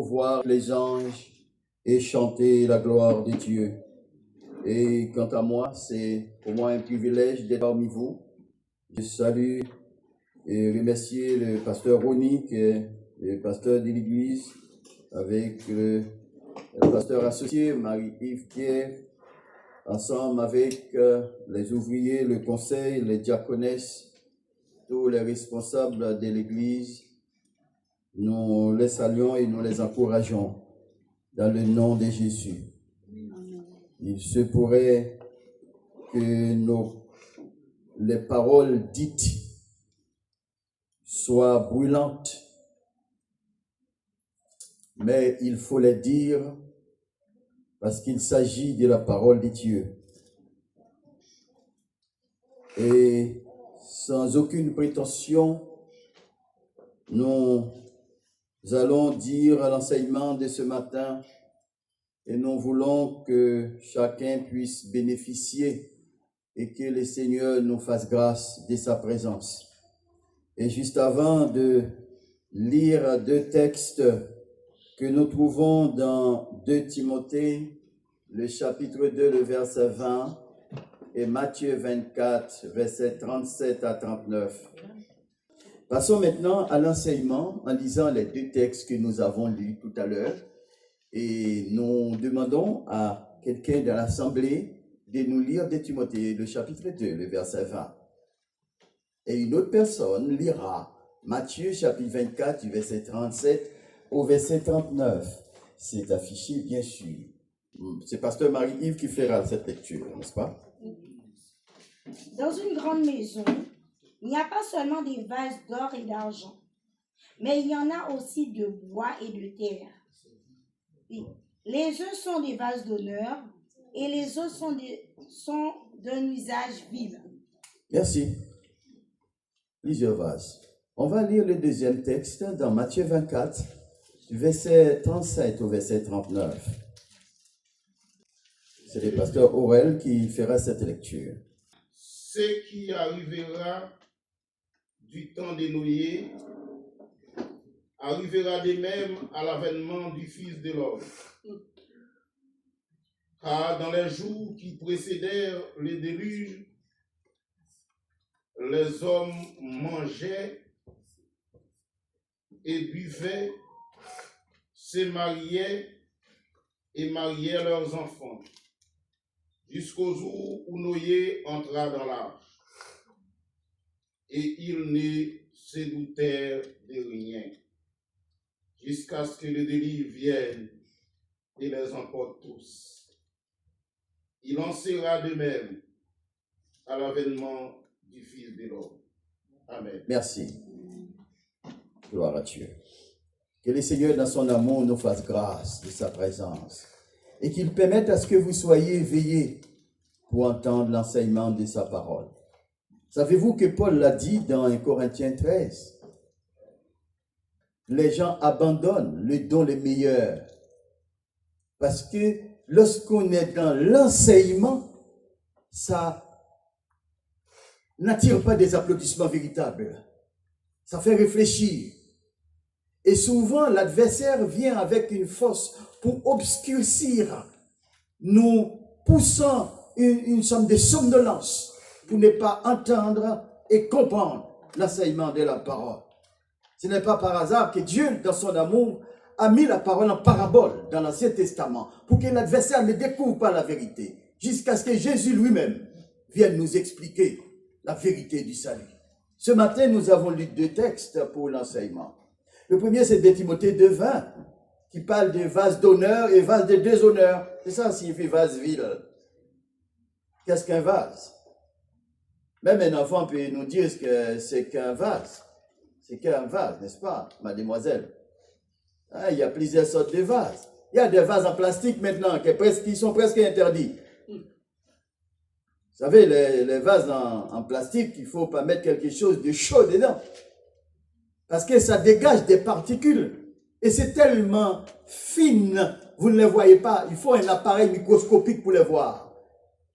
voir les anges et chanter la gloire de Dieu. Et quant à moi, c'est pour moi un privilège d'être parmi vous. Je salue et remercier le pasteur Ronnie, qui est le pasteur de l'église, avec le pasteur associé Marie-Yves Pierre, ensemble avec les ouvriers, le conseil, les diaconesses, tous les responsables de l'église. Nous les saluons et nous les encourageons dans le nom de Jésus. Il se pourrait que les paroles dites soient brûlantes, mais il faut les dire parce qu'il s'agit de la parole de Dieu. Et sans aucune prétention, nous allons dire l'enseignement de ce matin et nous voulons que chacun puisse bénéficier et que le Seigneur nous fasse grâce de sa présence. Et juste avant de lire deux textes que nous trouvons dans 2 Timothée, le chapitre 2, le verset 20, et Matthieu 24, versets 37 à 39. Passons maintenant à l'enseignement en lisant les deux textes que nous avons lus tout à l'heure. Et nous demandons à quelqu'un de l'Assemblée de nous lire 2 Timothée, le chapitre 2, le verset 20. Et une autre personne lira Matthieu, chapitre 24, du verset 37 au verset 39. C'est affiché, bien sûr. C'est pasteur Marie-Yves qui fera cette lecture, n'est-ce pas? Dans une grande maison, il n'y a pas seulement des vases d'or et d'argent, mais il y en a aussi de bois et de terre. Oui. Les uns sont des vases d'honneur et les autres sont d'un usage vil. Merci. Plusieurs vases. On va lire le deuxième texte dans Matthieu 24, du verset 37 au verset 39. C'est le pasteur Aurel qui fera cette lecture. Ce qui arrivera du temps de Noé arrivera de même à l'avènement du Fils de l'homme. Car dans les jours qui précédèrent le déluge, les hommes mangeaient et buvaient, se mariaient et mariaient leurs enfants, jusqu'au jour où Noé entra dans l'arche. Et ils ne se doutèrent de rien, jusqu'à ce que le déluge vienne et les emporte tous. Il en sera de même à l'avènement du Fils de l'homme. Amen. Merci. Gloire à Dieu. Que le Seigneur, dans son amour, nous fasse grâce de sa présence et qu'il permette à ce que vous soyez éveillés pour entendre l'enseignement de sa parole. Savez-vous que Paul l'a dit dans 1 Corinthiens 13? Les gens abandonnent le don le meilleur parce que lorsqu'on est dans l'enseignement, ça n'attire pas des applaudissements véritables. Ça fait réfléchir. Et souvent, l'adversaire vient avec une force pour obscurcir, nous poussant une sorte de somnolence pour ne pas entendre et comprendre l'enseignement de la parole. Ce n'est pas par hasard que Dieu, dans son amour, a mis la parole en parabole dans l'Ancien Testament pour que l'adversaire ne découvre pas la vérité, jusqu'à ce que Jésus lui-même vienne nous expliquer la vérité du salut. Ce matin, nous avons lu deux textes pour l'enseignement. Le premier, c'est 2 Timothée 2:20, qui parle de vase d'honneur et vase de déshonneur. C'est ça, signifie vase vil. Qu'est-ce qu'un vase? Même un enfant peut nous dire que c'est qu'un vase. C'est qu'un vase, n'est-ce pas, mademoiselle? Hein, il y a plusieurs sortes de vases. Il y a des vases en plastique maintenant qui sont presque interdits. Vous savez, les vases en plastique, il ne faut pas mettre quelque chose de chaud dedans. Parce que ça dégage des particules. Et c'est tellement fine, vous ne les voyez pas. Il faut un appareil microscopique pour les voir.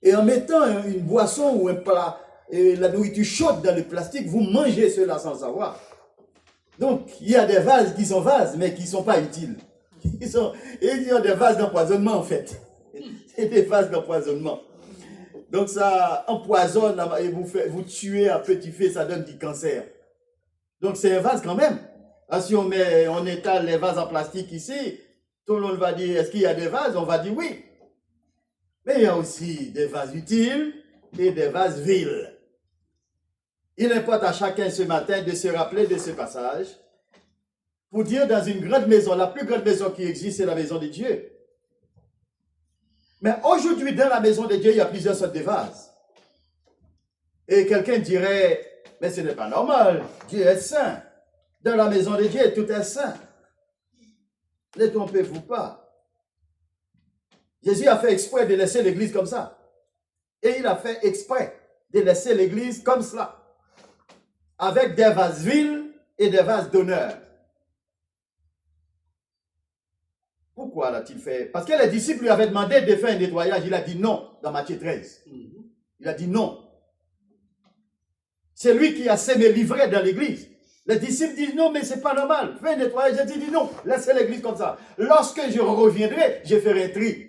Et en mettant une boisson ou un plat, la nourriture chaude dans le plastique, vous mangez cela sans savoir. Donc, il y a des vases qui sont vases, mais qui ne sont pas utiles. Ils ont des vases d'empoisonnement, en fait. C'est des vases d'empoisonnement. Donc ça empoisonne et vous tuez à petit feu, ça donne du cancer. Donc c'est un vase quand même. Là, si on étale les vases en plastique ici, tout le monde va dire, est-ce qu'il y a des vases? On va dire oui. Mais il y a aussi des vases utiles et des vases vils. Il importe à chacun ce matin de se rappeler de ce passage pour dire dans une grande maison, la plus grande maison qui existe, c'est la maison de Dieu. Mais aujourd'hui, dans la maison de Dieu, il y a plusieurs sortes de vases. Et quelqu'un dirait, mais ce n'est pas normal, Dieu est saint. Dans la maison de Dieu, tout est saint. Ne trompez-vous pas. Jésus a fait exprès de laisser l'église comme ça. Et il a fait exprès de laisser l'église comme cela. Avec des vases vils et des vases d'honneur. Pourquoi l'a-t-il fait? Parce que les disciples lui avaient demandé de faire un nettoyage. Il a dit non dans Matthieu 13. Il a dit non. C'est lui qui a semé l'ivraie dans l'église. Les disciples disent non, mais c'est pas normal. Fais un nettoyage. Jésus dit non, laissez l'église comme ça. Lorsque je reviendrai, je ferai un tri.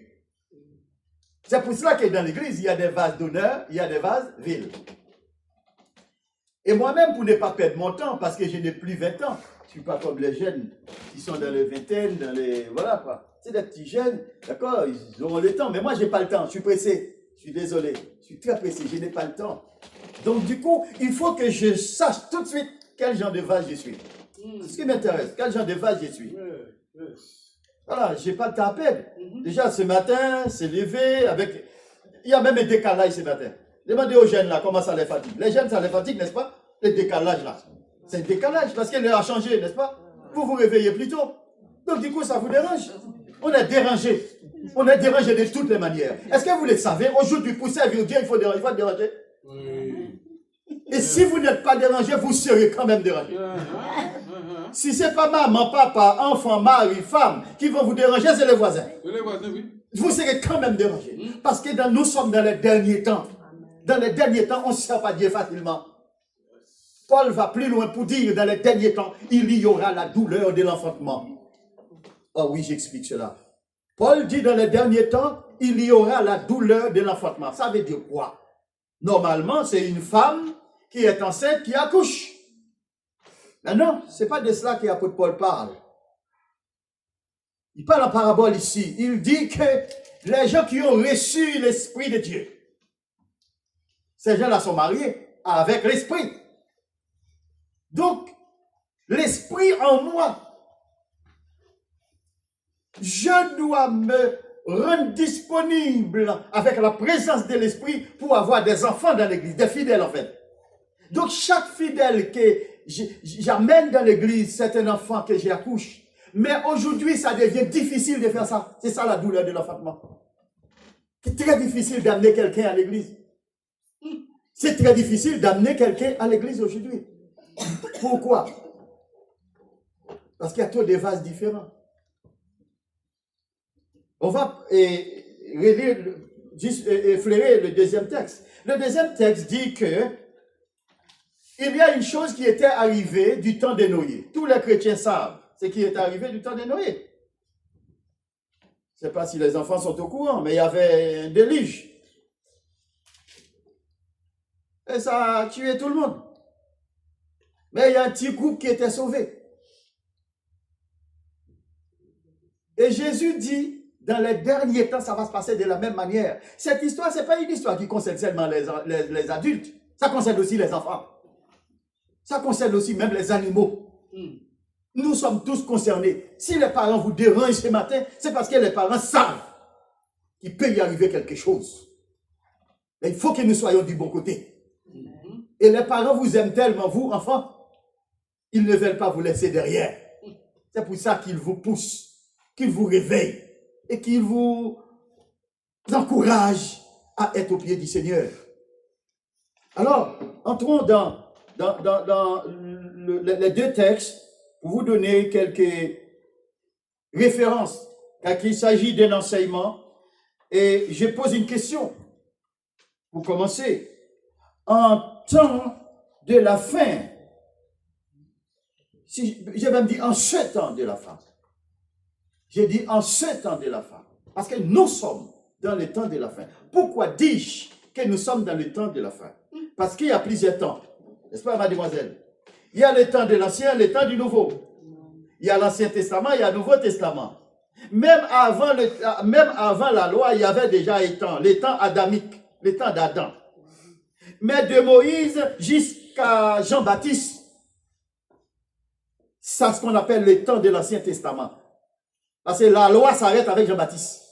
C'est pour cela que dans l'église, il y a des vases d'honneur, il y a des vases vils. Et moi-même, pour ne pas perdre mon temps, parce que je n'ai plus 20 ans, je ne suis pas comme les jeunes qui sont dans les vingtaines, dans les... Voilà quoi. C'est des petits jeunes, d'accord, ils auront le temps. Mais moi, je n'ai pas le temps, je suis pressé. Je suis désolé, je suis très pressé, je n'ai pas le temps. Donc du coup, il faut que je sache tout de suite quel genre de vase je suis. C'est ce qui m'intéresse, quel genre de vase je suis. Voilà, je n'ai pas le temps à perdre. Déjà, ce matin, c'est levé avec... Il y a même un décalage ce matin. Demandez aux jeunes là comment ça les fatigue. Les jeunes, ça les fatigue, n'est-ce pas? Le décalage là. C'est un décalage parce qu'elle a changé, n'est-ce pas? Vous vous réveillez plus tôt. Donc du coup, ça vous dérange. On est dérangé. On est dérangé de toutes les manières. Est-ce que vous le savez? Aujourd'hui, pour servir Dieu, il faut être dérangé. Oui. Et si vous n'êtes pas dérangé, vous serez quand même dérangé. Si ce n'est pas maman, papa, enfant, mari, femme qui vont vous déranger, c'est les voisins. Les voisins, oui. Vous serez quand même dérangé. Parce que nous sommes dans les derniers temps. Dans les derniers temps, on ne sert pas Dieu facilement. Paul va plus loin pour dire, dans les derniers temps, il y aura la douleur de l'enfantement. Oh oui, j'explique cela. Paul dit, dans les derniers temps, il y aura la douleur de l'enfantement. Ça veut dire quoi? Normalement, c'est une femme qui est enceinte qui accouche. Mais non, ce n'est pas de cela que l'apôtre Paul parle. Il parle en parabole ici. Il dit que les gens qui ont reçu l'Esprit de Dieu, ces gens-là sont mariés avec l'Esprit. Donc, l'Esprit en moi, je dois me rendre disponible avec la présence de l'Esprit pour avoir des enfants dans l'église, des fidèles en fait. Donc, chaque fidèle que j'amène dans l'église, c'est un enfant que j'accouche. Mais aujourd'hui, ça devient difficile de faire ça. C'est ça la douleur de l'enfantement. C'est très difficile d'amener quelqu'un à l'église. C'est très difficile d'amener quelqu'un à l'église aujourd'hui. Pourquoi? Parce qu'il y a trop de vases différents. On va effleurer le deuxième texte. Le deuxième texte dit que il y a une chose qui était arrivée du temps de Noé. Tous les chrétiens savent ce qui est arrivé du temps de Noé. Je ne sais pas si les enfants sont au courant, mais il y avait un déluge. Et ça a tué tout le monde. Mais il y a un petit groupe qui était sauvé. Et Jésus dit, dans les derniers temps, ça va se passer de la même manière. Cette histoire, ce n'est pas une histoire qui concerne seulement les adultes. Ça concerne aussi les enfants. Ça concerne aussi même les animaux. Nous sommes tous concernés. Si les parents vous dérangent ce matin, c'est parce que les parents savent qu'il peut y arriver quelque chose. Mais il faut que nous soyons du bon côté. Et les parents vous aiment tellement, vous, enfants, ils ne veulent pas vous laisser derrière. C'est pour ça qu'ils vous poussent, qu'ils vous réveillent et qu'ils vous encouragent à être au pied du Seigneur. Alors, entrons dans les deux textes pour vous donner quelques références, car il s'agit d'un enseignement. Et je pose une question pour commencer. En temps de la fin, si je vais me dire en ce temps de la fin, J'ai dit en ce temps de la fin. Parce que nous sommes dans le temps de la fin. Pourquoi dis-je que nous sommes dans le temps de la fin? Parce qu'il y a plusieurs temps. N'est-ce pas, mademoiselle? Il y a le temps de l'Ancien, le temps du Nouveau. Il y a l'Ancien Testament, il y a le Nouveau Testament. Même avant la loi, il y avait déjà les temps adamiques, les temps d'Adam. Mais de Moïse jusqu'à Jean-Baptiste, c'est ce qu'on appelle le temps de l'Ancien Testament. Parce que la loi s'arrête avec Jean-Baptiste.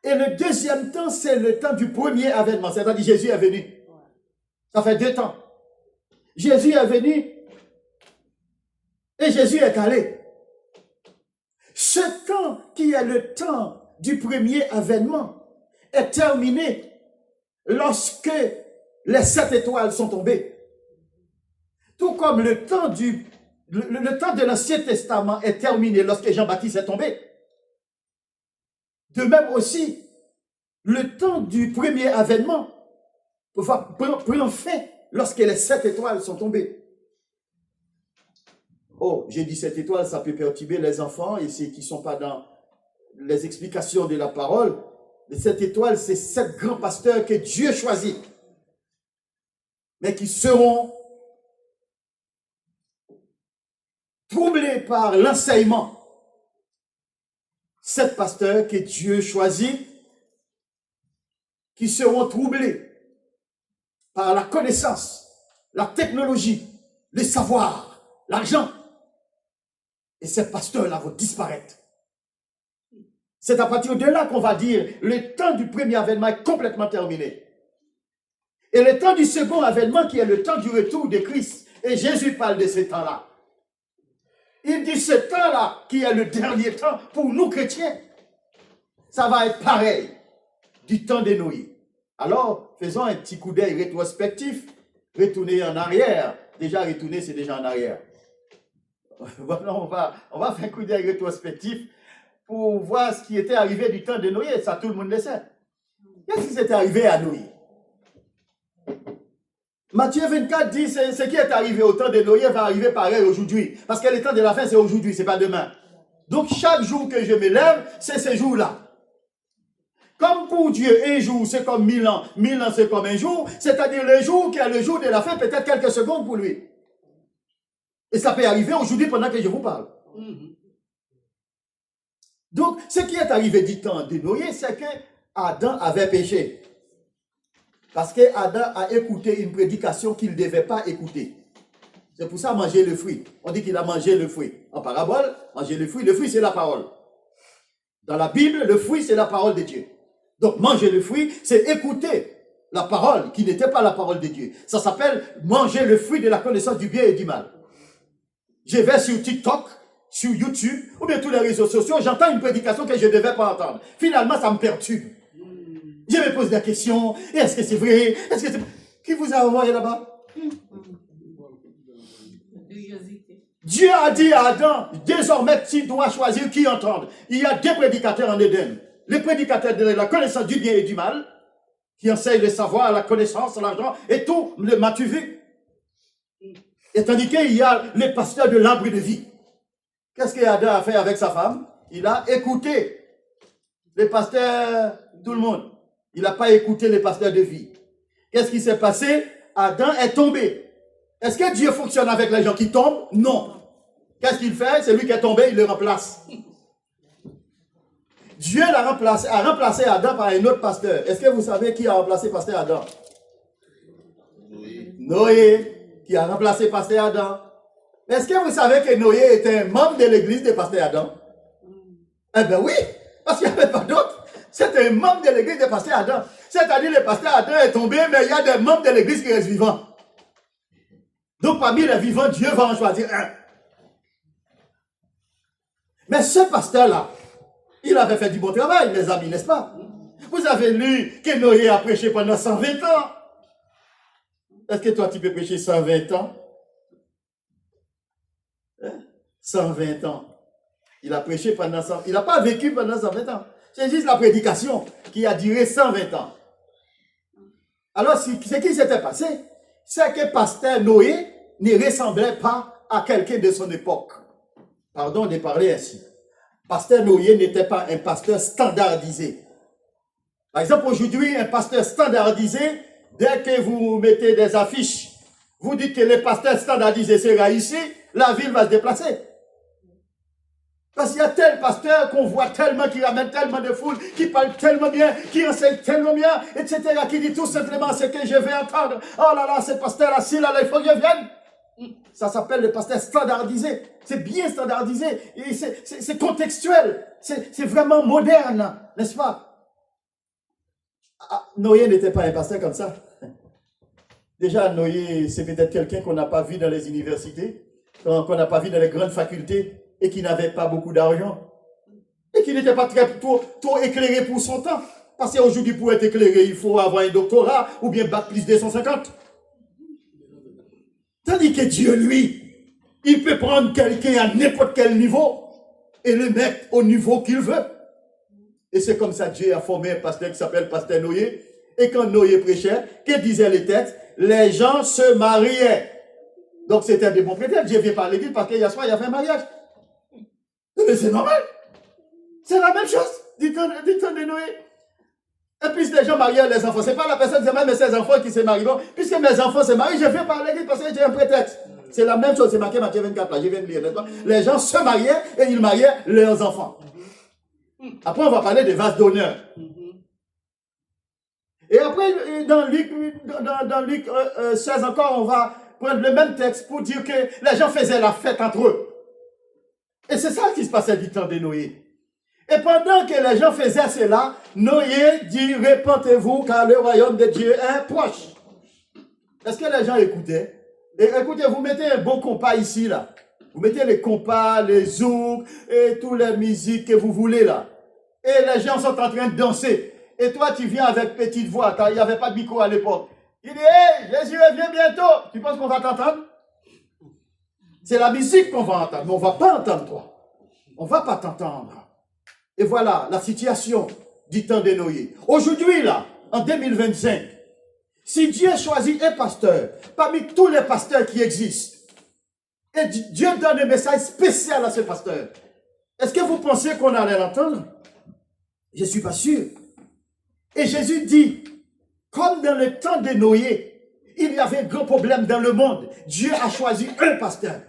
Et le deuxième temps, c'est le temps du premier avènement. C'est-à-dire Jésus est venu. Ça fait 2 temps. Jésus est venu et Jésus est allé. Ce temps qui est le temps du premier avènement est terminé lorsque les 7 étoiles sont tombées. Tout comme le temps de l'Ancien Testament est terminé lorsque Jean-Baptiste est tombé. De même aussi, le temps du premier avènement prend fin lorsque les 7 étoiles sont tombées. Oh, j'ai dit 7 étoiles, ça peut perturber les enfants et ceux qui ne sont pas dans les explications de la parole. Les 7 étoiles, c'est 7 grands pasteurs que Dieu choisit, mais qui seront troublés par l'enseignement. 7 pasteurs que Dieu choisit, qui seront troublés par la connaissance, la technologie, le savoir, l'argent. Et ces pasteurs-là vont disparaître. C'est à partir de là qu'on va dire le temps du premier avènement est complètement terminé. Et le temps du second avènement qui est le temps du retour de Christ. Et Jésus parle de ce temps-là. Il dit ce temps-là qui est le dernier temps pour nous chrétiens. Ça va être pareil du temps de Noé. Alors, faisons un petit coup d'œil rétrospectif. Retourner en arrière. Déjà retourner, c'est déjà en arrière. Voilà, on va faire un coup d'œil rétrospectif pour voir ce qui était arrivé du temps de Noé. Ça, tout le monde le sait. Qu'est-ce qui s'est arrivé à Noé? Matthieu 24 dit ce qui est arrivé au temps de Noé va arriver pareil aujourd'hui. Parce que le temps de la fin, c'est aujourd'hui, c'est pas demain. Donc, chaque jour que je me lève, c'est ce jour-là. Comme pour Dieu, un jour, c'est comme 1000 ans. 1000 ans, c'est comme un jour. C'est-à-dire le jour qui est le jour de la fin, peut-être quelques secondes pour lui. Et ça peut arriver aujourd'hui pendant que je vous parle. Donc, ce qui est arrivé du temps de Noé, c'est que Adam avait péché. Parce que Adam a écouté une prédication qu'il ne devait pas écouter. C'est pour ça manger le fruit. On dit qu'il a mangé le fruit. En parabole, manger le fruit. Le fruit, c'est la parole. Dans la Bible, le fruit, c'est la parole de Dieu. Donc, manger le fruit, c'est écouter la parole qui n'était pas la parole de Dieu. Ça s'appelle manger le fruit de la connaissance du bien et du mal. Je vais sur TikTok, sur YouTube, ou bien tous les réseaux sociaux, j'entends une prédication que je ne devais pas entendre. Finalement, ça me perturbe. Je me pose des questions. Est-ce que c'est vrai? Est-ce que c'est... Qui vous a envoyé là-bas? Dieu a dit à Adam, désormais tu dois choisir qui entendre. Il y a 2 prédicateurs en Éden. Le prédicateur de la connaissance du bien et du mal, qui enseigne le savoir, la connaissance, l'argent, et tout, m'as-tu vu? Et tandis qu'il y a le pasteur de l'arbre de vie. Qu'est-ce qu'Adam a fait avec sa femme? Il a écouté le pasteur, tout le monde. Il n'a pas écouté les pasteurs de vie. Qu'est-ce qui s'est passé? Adam est tombé. Est-ce que Dieu fonctionne avec les gens qui tombent? Non. Qu'est-ce qu'il fait? C'est lui qui est tombé, il le remplace. Dieu a remplacé Adam par un autre pasteur. Est-ce que vous savez qui a remplacé pasteur Adam? Noé, qui a remplacé pasteur Adam. Est-ce que vous savez que Noé était un membre de l'église de pasteur Adam? Eh bien oui, parce qu'il n'y avait pas d'autre. C'était un membre de l'église de pasteur Adam. C'est-à-dire le pasteur Adam est tombé, mais il y a des membres de l'église qui restent vivants. Donc parmi les vivants, Dieu va en choisir un. Mais ce pasteur-là, il avait fait du bon travail, mes amis, n'est-ce pas? Vous avez lu que Noé a prêché pendant 120 ans. Est-ce que toi, tu peux prêcher 120 ans? 120 ans. Il a prêché pendant 100 ans. Il n'a pas vécu pendant 120 ans. C'est juste la prédication qui a duré 120 ans. Alors, ce qui s'était passé, c'est que pasteur Noé ne ressemblait pas à quelqu'un de son époque. Pardon de parler ainsi. Pasteur Noyer n'était pas un pasteur standardisé. Par exemple, aujourd'hui, un pasteur standardisé, dès que vous mettez des affiches, vous dites que les pasteurs standardisés sera ici, la ville va se déplacer. Parce qu'il y a tel pasteur qu'on voit tellement, qui ramène tellement de foule, qui parle tellement bien, qui enseigne tellement bien, etc., qui dit tout simplement ce que je vais entendre. Oh là là, ce pasteur-là, si là, il faut que je vienne. Ça s'appelle le pasteur standardisé. C'est bien standardisé. Et c'est contextuel. C'est vraiment moderne, n'est-ce pas? Noyer n'était pas un pasteur comme ça. Déjà, Noyer, c'est peut-être quelqu'un qu'on n'a pas vu dans les universités, qu'on n'a pas vu dans les grandes facultés, et qui n'avait pas beaucoup d'argent, et qui n'était pas trop éclairé pour son temps. Parce qu'aujourd'hui, pour être éclairé, il faut avoir un doctorat, ou bien bac plus 250. Tandis que Dieu, lui, il peut prendre quelqu'un à n'importe quel niveau, et le mettre au niveau qu'il veut. Et c'est comme ça que Dieu a formé un pasteur qui s'appelle Pasteur Noyer. Et quand Noyer prêchait, que disaient les textes? Les gens se mariaient. Donc c'était des bons prétextes. Dieu vient par l'église parce qu'il y a soir, il y a fait un mariage. Mais c'est normal. C'est la même chose. Dit-on de Noé. Et puis les gens mariaient les enfants. C'est pas la personne qui se marie, mais ses enfants qui se marient. Bon, puisque mes enfants se marient, je viens par l'église parce que j'ai un prétexte. C'est la même chose. C'est marqué Matthieu 24 là. Je viens de lire, n'est-ce pas? Les gens se mariaient et ils mariaient leurs enfants. Après, on va parler des vases d'honneur. Et après, dans Luc 16 encore, on va prendre le même texte pour dire que les gens faisaient la fête entre eux. Et c'est ça qui se passait du temps de Noé. Et pendant que les gens faisaient cela, Noé dit, répentez-vous car le royaume de Dieu est proche. Est-ce que les gens écoutaient? Et écoutez, vous mettez un beau compas ici, là. Vous mettez les compas, les zouks, et toutes les musiques que vous voulez, là. Et les gens sont en train de danser. Et toi, tu viens avec petite voix, car il n'y avait pas de micro à l'époque. Il dit, hey, Jésus revient bientôt. Tu penses qu'on va t'entendre? C'est la musique qu'on va entendre, mais on ne va pas entendre toi. On ne va pas t'entendre. Et voilà la situation du temps de Noé. Aujourd'hui, là, en 2025, si Dieu choisit un pasteur parmi tous les pasteurs qui existent, et Dieu donne un message spécial à ce pasteur, est-ce que vous pensez qu'on allait l'entendre? Je ne suis pas sûr. Et Jésus dit, comme dans le temps de Noé, il y avait un grand problème dans le monde. Dieu a choisi un pasteur.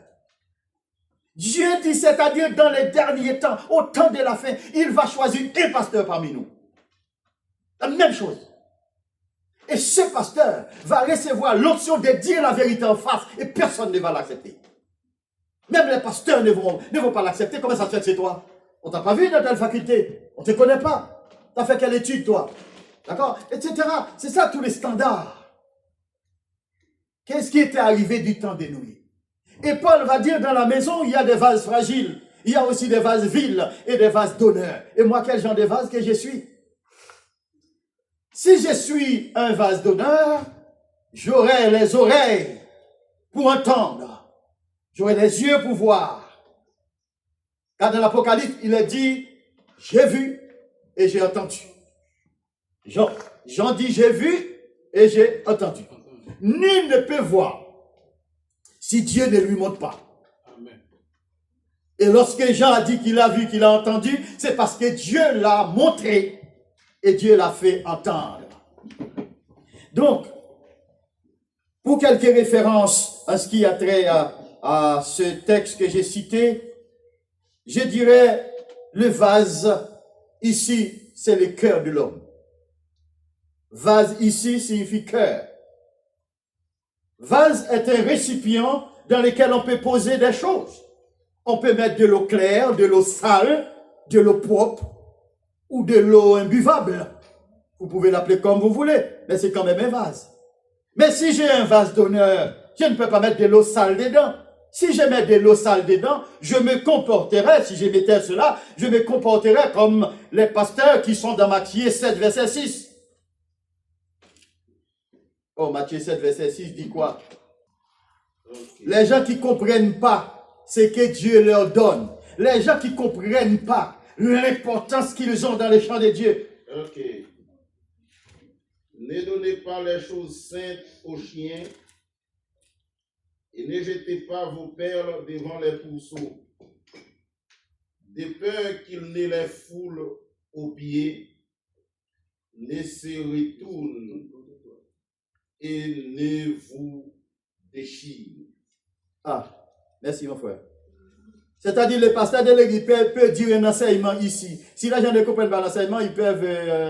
Dieu dit, c'est-à-dire dans les derniers temps, au temps de la fin, il va choisir un pasteur parmi nous. La même chose. Et ce pasteur va recevoir l'option de dire la vérité en face et personne ne va l'accepter. Même les pasteurs ne vont pas l'accepter. Comment ça se fait que c'est toi? On t'a pas vu dans telle faculté. On ne te connaît pas. Tu as fait quelle étude, toi? D'accord? Etc. C'est ça tous les standards. Qu'est-ce qui était arrivé du temps de Noé? Et Paul va dire, dans la maison, il y a des vases fragiles. Il y a aussi des vases vils et des vases d'honneur. Et moi, quel genre de vase que je suis? Si je suis un vase d'honneur, j'aurai les oreilles pour entendre. J'aurai les yeux pour voir. Car dans l'Apocalypse, il est dit, j'ai vu et j'ai entendu. Jean dit, j'ai vu et j'ai entendu. Nul ne peut voir si Dieu ne lui montre pas. Amen. Et lorsque Jean a dit qu'il a vu, qu'il a entendu, c'est parce que Dieu l'a montré et Dieu l'a fait entendre. Donc, pour quelques références à ce qui a trait à ce texte que j'ai cité, je dirais le vase, ici, c'est le cœur de l'homme. Vase ici signifie cœur. Vase est un récipient dans lequel on peut poser des choses. On peut mettre de l'eau claire, de l'eau sale, de l'eau propre ou de l'eau imbuvable. Vous pouvez l'appeler comme vous voulez, mais c'est quand même un vase. Mais si j'ai un vase d'honneur, je ne peux pas mettre de l'eau sale dedans. Si je mets de l'eau sale dedans, je me comporterai, si je mettais cela, je me comporterai comme les pasteurs qui sont dans Matthieu 7, verset 6. Oh, Matthieu 7, verset 6 dit quoi? Les gens qui ne comprennent pas ce que Dieu leur donne. Les gens qui ne comprennent pas l'importance qu'ils ont dans les champs de Dieu. Ok. Ne donnez pas les choses saintes aux chiens et ne jetez pas vos perles devant les pourceaux, de peur qu'ils ne les foulent aux pieds, ne se retournent et ne vous déchirent. Ah, merci mon frère. C'est-à-dire, le pasteur de l'église peut dire un enseignement ici. Si les gens ne comprennent pas l'enseignement, ils peuvent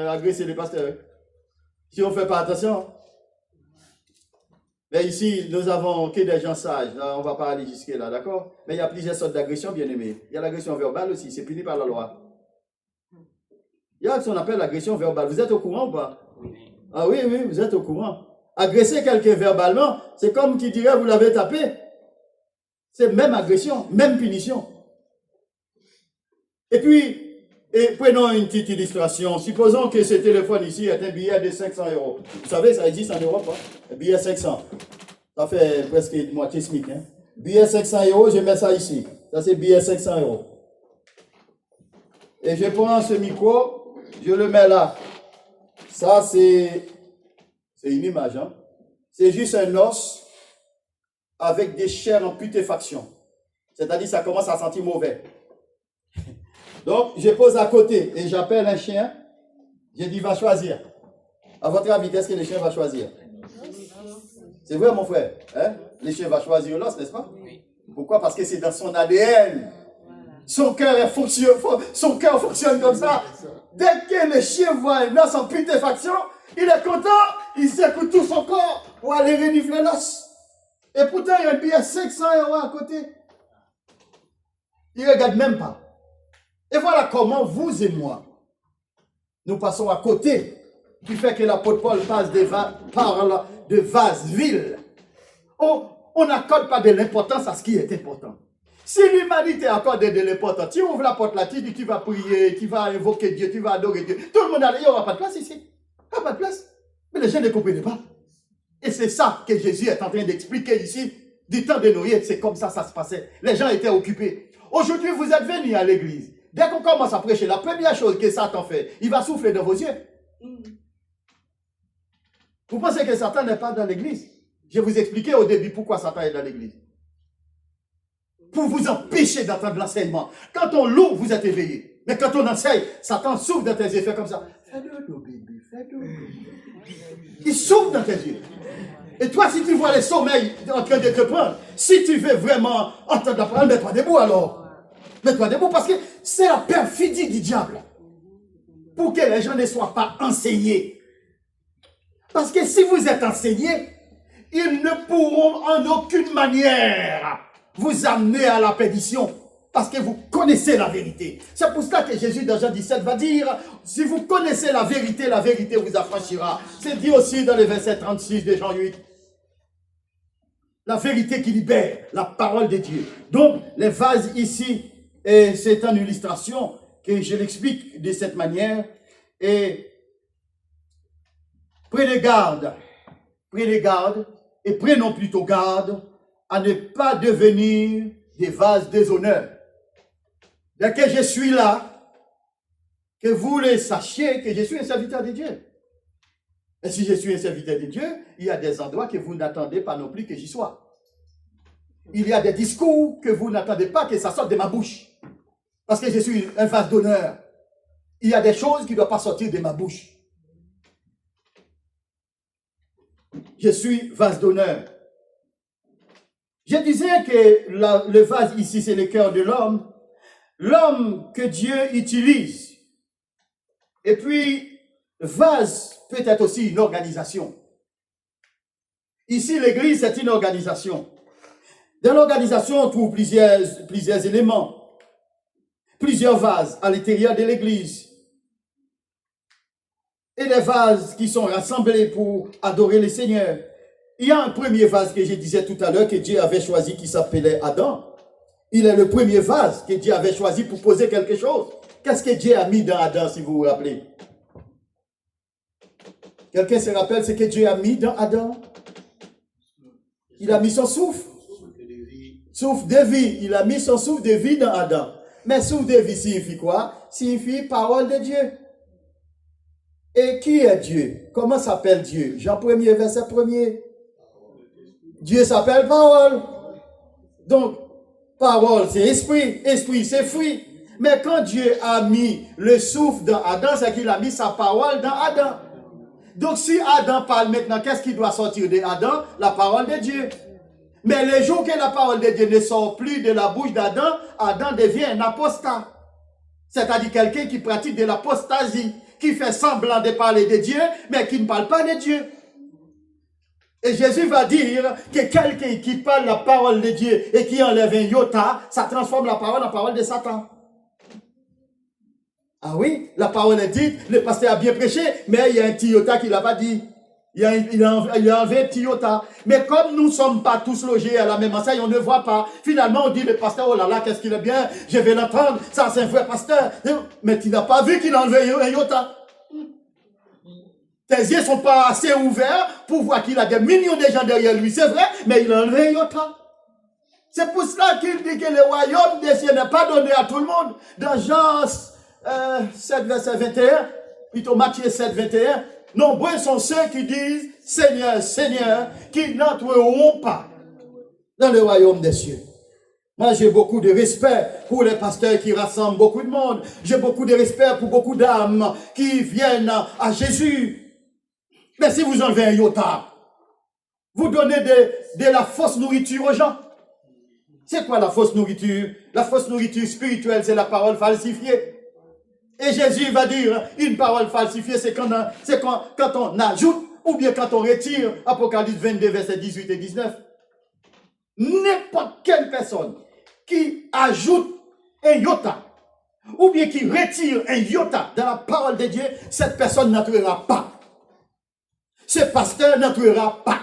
agresser les pasteurs. Si on ne fait pas attention. Mais ici, nous avons que des gens sages. Là, on ne va pas aller jusque-là, d'accord? Mais il y a plusieurs sortes d'agressions, bien aimés. Il y a l'agression verbale aussi, c'est puni par la loi. Il y a ce qu'on appelle l'agression verbale. Vous êtes au courant ou pas? Ah oui, oui, vous êtes au courant. Agresser quelqu'un verbalement, c'est comme qui dirait vous l'avez tapé. C'est même agression, même punition. Et puis, prenons une petite illustration. Supposons que ce téléphone ici est un billet de 500 €. Vous savez, ça existe en Europe, hein? Un billet 500. Ça fait presque moitié SMIC. Hein? Billet 500 €, je mets ça ici. Ça, c'est billet 500 €. Et je prends ce micro, je le mets là. Ça, c'est une image. Hein? C'est juste un os avec des chairs en putréfaction. C'est-à-dire, ça commence à sentir mauvais. Donc, je pose à côté et j'appelle un chien. Je dis, va choisir. À votre avis, qu'est-ce que le chien va choisir? C'est vrai, mon frère. Hein? Le chien va choisir l'os, n'est-ce pas? Pourquoi? Parce que c'est dans son ADN. Son cœur fonctionne comme ça. Dès que le chien voit un os en putréfaction, il est content, il secoue tout son corps pour aller renifler l'os. Et pourtant, il y a un billet 500 € à côté. Il ne regarde même pas. Et voilà comment vous et moi, nous passons à côté, qui fait que l'apôtre Paul parle de vase vil. On n'accorde pas de l'importance à ce qui est important. Si l'humanité accorde de l'importance, tu ouvres la porte là, tu dis tu vas prier, tu vas invoquer Dieu, tu vas adorer Dieu. Tout le monde a dit, il n'y aura pas de place ici. Il n'y a pas de place. Mais les gens ne comprennent pas. Et c'est ça que Jésus est en train d'expliquer ici. Du temps de Noé, c'est comme ça se passait. Les gens étaient occupés. Aujourd'hui, vous êtes venus à l'église. Dès qu'on commence à prêcher, la première chose que Satan fait, il va souffler dans vos yeux. Vous pensez que Satan n'est pas dans l'église? Je vais vous expliquer au début pourquoi Satan est dans l'église. Pour vous empêcher d'entendre l'enseignement. Quand on loue, vous êtes éveillé. Mais quand on enseigne, Satan souffle dans tes yeux, fait comme ça. Fais-le, bébé, fais-le. Il souffle dans tes yeux. Et toi, si tu vois le sommeil en train de te prendre, si tu veux vraiment entendre la parole, mets-toi debout alors. Mets-toi debout parce que c'est la perfidie du diable. Pour que les gens ne soient pas enseignés. Parce que si vous êtes enseignés, ils ne pourront en aucune manière vous amener à la perdition. Parce que vous connaissez la vérité. C'est pour cela que Jésus dans Jean 17 va dire, si vous connaissez la vérité vous affranchira. C'est dit aussi dans le verset 36 de Jean 8. La vérité qui libère, la parole de Dieu. Donc, les vases ici, c'est une illustration que je l'explique de cette manière. Et prenez garde, et prenons plutôt garde à ne pas devenir des vases déshonneurs. Dès que je suis là, que vous le sachiez que je suis un serviteur de Dieu. Et si je suis un serviteur de Dieu, il y a des endroits que vous n'attendez pas non plus que j'y sois. Il y a des discours que vous n'attendez pas que ça sorte de ma bouche. Parce que je suis un vase d'honneur. Il y a des choses qui ne doivent pas sortir de ma bouche. Je suis vase d'honneur. Je disais que le vase ici, c'est le cœur de l'homme. L'homme que Dieu utilise. Et puis, vase peut être aussi une organisation. Ici, l'église, c'est une organisation. Dans l'organisation, on trouve plusieurs éléments. Plusieurs vases à l'intérieur de l'église. Et les vases qui sont rassemblés pour adorer le Seigneur. Il y a un premier vase que je disais tout à l'heure que Dieu avait choisi qui s'appelait Adam. Il est le premier vase que Dieu avait choisi pour poser quelque chose. Qu'est-ce que Dieu a mis dans Adam, si vous vous rappelez? Quelqu'un se rappelle ce que Dieu a mis dans Adam? Il a mis son souffle. Souffle de vie. Il a mis son souffle de vie dans Adam. Mais souffle de vie signifie quoi? Signifie parole de Dieu. Et qui est Dieu? Comment s'appelle Dieu? Jean 1er, verset 1er. Dieu s'appelle parole. Donc, parole, c'est esprit. Esprit, c'est fruit. Mais quand Dieu a mis le souffle dans Adam, c'est qu'il a mis sa parole dans Adam. Donc, si Adam parle maintenant, qu'est-ce qui doit sortir de Adam? La parole de Dieu. Mais les jours que la parole de Dieu ne sort plus de la bouche d'Adam, Adam devient un apostat. C'est-à-dire quelqu'un qui pratique de l'apostasie, qui fait semblant de parler de Dieu, mais qui ne parle pas de Dieu. Et Jésus va dire que quelqu'un qui parle la parole de Dieu et qui enlève un iota, ça transforme la parole en parole de Satan. Ah oui, la parole est dite, le pasteur a bien prêché, mais il y a un petit iota qui ne l'a pas dit. Il a enlevé un petit iota. Mais comme nous ne sommes pas tous logés à la même enseigne, on ne voit pas. Finalement, on dit le pasteur, oh là là, qu'est-ce qu'il est bien, je vais l'entendre, ça c'est un vrai pasteur. Mais tu n'as pas vu qu'il a enlevé un iota. Tes yeux ne sont pas assez ouverts pour voir qu'il a des millions de gens derrière lui, c'est vrai, mais il a enlevé un iota. C'est pour cela qu'il dit que le royaume des cieux n'est pas donné à tout le monde. Dans Jean 7, verset 21, plutôt Matthieu 7, 21, nombreux sont ceux qui disent Seigneur, Seigneur, qui n'entreront pas dans le royaume des cieux. Moi, j'ai beaucoup de respect pour les pasteurs qui rassemblent beaucoup de monde. J'ai beaucoup de respect pour beaucoup d'âmes qui viennent à Jésus. Mais si vous enlevez un iota, vous donnez de la fausse nourriture aux gens. C'est quoi la fausse nourriture? La fausse nourriture spirituelle, c'est la parole falsifiée. Et Jésus va dire, une parole falsifiée, c'est quand on ajoute ou bien quand on retire, Apocalypse 22, versets 18 et 19. N'importe quelle personne qui ajoute un iota, ou bien qui retire un iota dans la parole de Dieu, cette personne n'entrera pas. Ce pasteur n'entrera pas.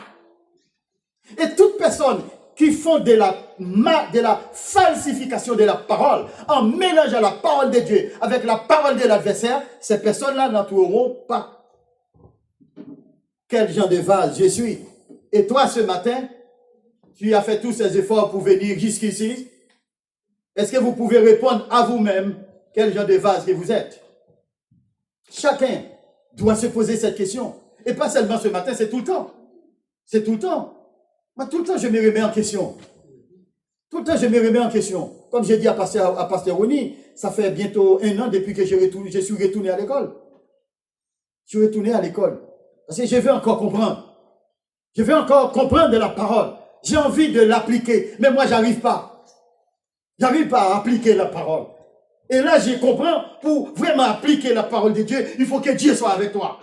Et toute personne qui font de la falsification de la parole, en mélangeant la parole de Dieu avec la parole de l'adversaire, ces personnes-là n'entreront pas. Quel genre de vase je suis? Et toi, ce matin, tu as fait tous ces efforts pour venir jusqu'ici. Est-ce que vous pouvez répondre à vous-même quel genre de vase que vous êtes? Chacun doit se poser cette question. Et pas seulement ce matin, c'est tout le temps. C'est tout le temps. Moi, tout le temps, je me remets en question. Tout le temps, je me remets en question. Comme j'ai dit à Pasteur Rony, ça fait bientôt 1 an depuis que je suis retourné à l'école. Je suis retourné à l'école. Parce que je veux encore comprendre. Je veux encore comprendre de la parole. J'ai envie de l'appliquer. Mais moi, j'arrive pas. J'arrive pas à appliquer la parole. Et là, je comprends, pour vraiment appliquer la parole de Dieu, il faut que Dieu soit avec toi.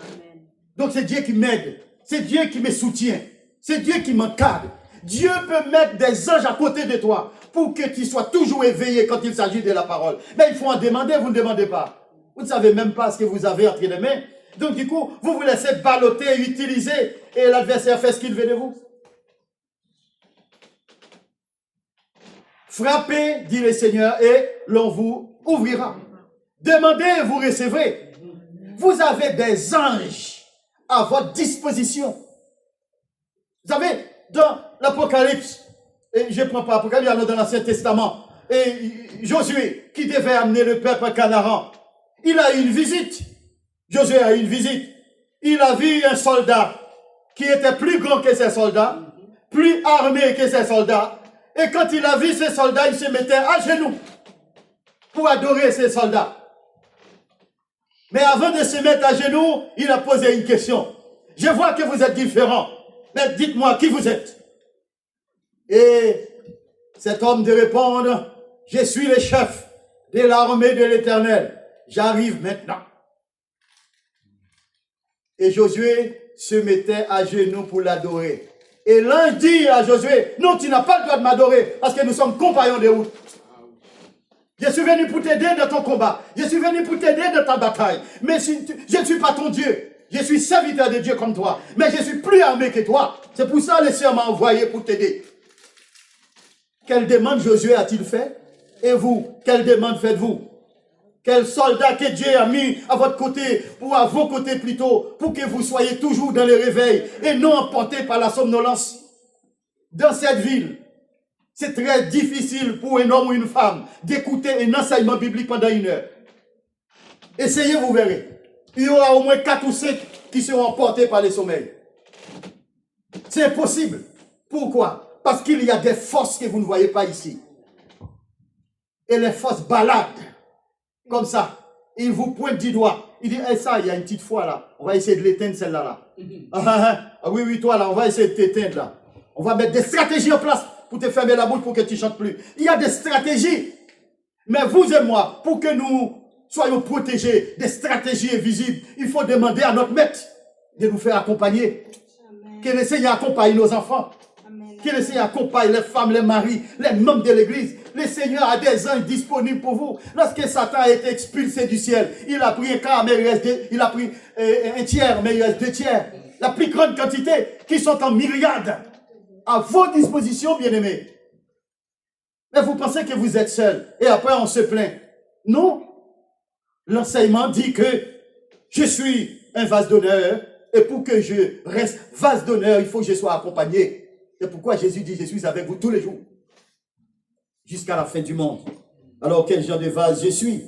Donc, c'est Dieu qui m'aide. C'est Dieu qui me soutient. C'est Dieu qui m'encadre. Dieu peut mettre des anges à côté de toi pour que tu sois toujours éveillé quand il s'agit de la parole. Mais il faut en demander, vous ne demandez pas. Vous ne savez même pas ce que vous avez entre les mains. Donc, du coup, vous vous laissez balloter, utiliser, et l'adversaire fait ce qu'il veut de vous. Frappez, dit le Seigneur, et l'on vous ouvrira. Demandez, vous recevrez. Vous avez des anges à votre disposition. Vous savez, dans l'Apocalypse, et je ne prends pas l'Apocalypse, il y en a dans l'Ancien Testament, et Josué, qui devait amener le peuple à Canaan, il a eu une visite. Josué a eu une visite. Il a vu un soldat qui était plus grand que ses soldats, plus armé que ses soldats, et quand il a vu ces soldats, il se mettait à genoux pour adorer ces soldats. Mais avant de se mettre à genoux, il a posé une question. Je vois que vous êtes différents. Mais dites-moi qui vous êtes. Et cet homme de répondre, je suis le chef de l'armée de l'Éternel. J'arrive maintenant. Et Josué se mettait à genoux pour l'adorer. Et l'ange dit à Josué, non, tu n'as pas le droit de m'adorer parce que nous sommes compagnons de route. Je suis venu pour t'aider dans ton combat. Je suis venu pour t'aider dans ta bataille. Mais je ne suis pas ton Dieu. Je suis serviteur de Dieu comme toi. Mais je suis plus armé que toi. C'est pour ça que le Seigneur m'a envoyé pour t'aider. Quelle demande Josué a-t-il fait? Et vous, quelle demande faites-vous? Quel soldat que Dieu a mis à votre côté, ou à vos côtés plutôt, pour que vous soyez toujours dans le réveil et non emportés par la somnolence. Dans cette ville, c'est très difficile pour un homme ou une femme d'écouter un enseignement biblique pendant 1 heure. Essayez, vous verrez. Il y aura au moins 4 ou 5 qui seront emportés par le sommeil. C'est impossible. Pourquoi? Parce qu'il y a des forces que vous ne voyez pas ici. Et les forces baladent. Comme ça. Il vous pointe du doigt. Il dit, eh, ça, il y a une petite foi là. On va essayer de l'éteindre celle-là. Là. Oui, oui, toi là, on va essayer de t'éteindre là. On va mettre des stratégies en place pour te fermer la bouche pour que tu ne chantes plus. Il y a des stratégies. Mais vous et moi, pour que nous soyons protégés des stratégies invisibles, il faut demander à notre maître de nous faire accompagner. Que le Seigneur accompagne nos enfants. Amen. Que le Seigneur accompagne les femmes, les maris, les membres de l'église. Le Seigneur a des anges disponibles pour vous. Lorsque Satan a été expulsé du ciel, il a pris un quart, mais il reste il a pris un tiers, mais il reste 2 tiers. La plus grande quantité qui sont en myriades à vos dispositions, bien-aimés. Mais vous pensez que vous êtes seul et après on se plaint. Non. L'enseignement dit que je suis un vase d'honneur et pour que je reste vase d'honneur, il faut que je sois accompagné. C'est pourquoi Jésus dit, je suis avec vous tous les jours jusqu'à la fin du monde. Alors quel genre de vase je suis?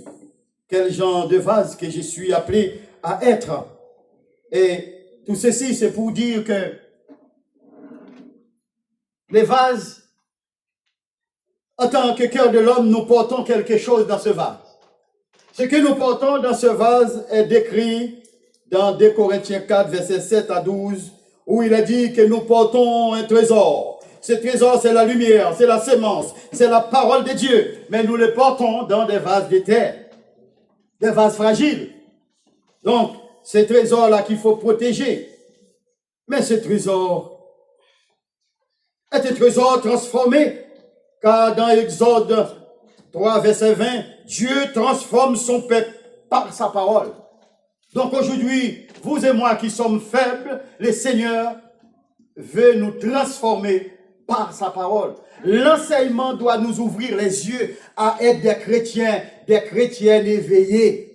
Quel genre de vase que je suis appelé à être? Et tout ceci, c'est pour dire que les vases, en tant que cœur de l'homme, nous portons quelque chose dans ce vase. Ce que nous portons dans ce vase est décrit dans 2 Corinthiens 4, versets 7 à 12, où il est dit que nous portons un trésor. Ce trésor, c'est la lumière, c'est la sémence, c'est la parole de Dieu. Mais nous le portons dans des vases de terre, des vases fragiles. Donc, ce trésor-là qu'il faut protéger. Mais ce trésor est un trésor transformé. Car dans Exode 3, verset 20, Dieu transforme son peuple par sa parole. Donc aujourd'hui, vous et moi qui sommes faibles, le Seigneur veut nous transformer par sa parole. L'enseignement doit nous ouvrir les yeux à être des chrétiens éveillés.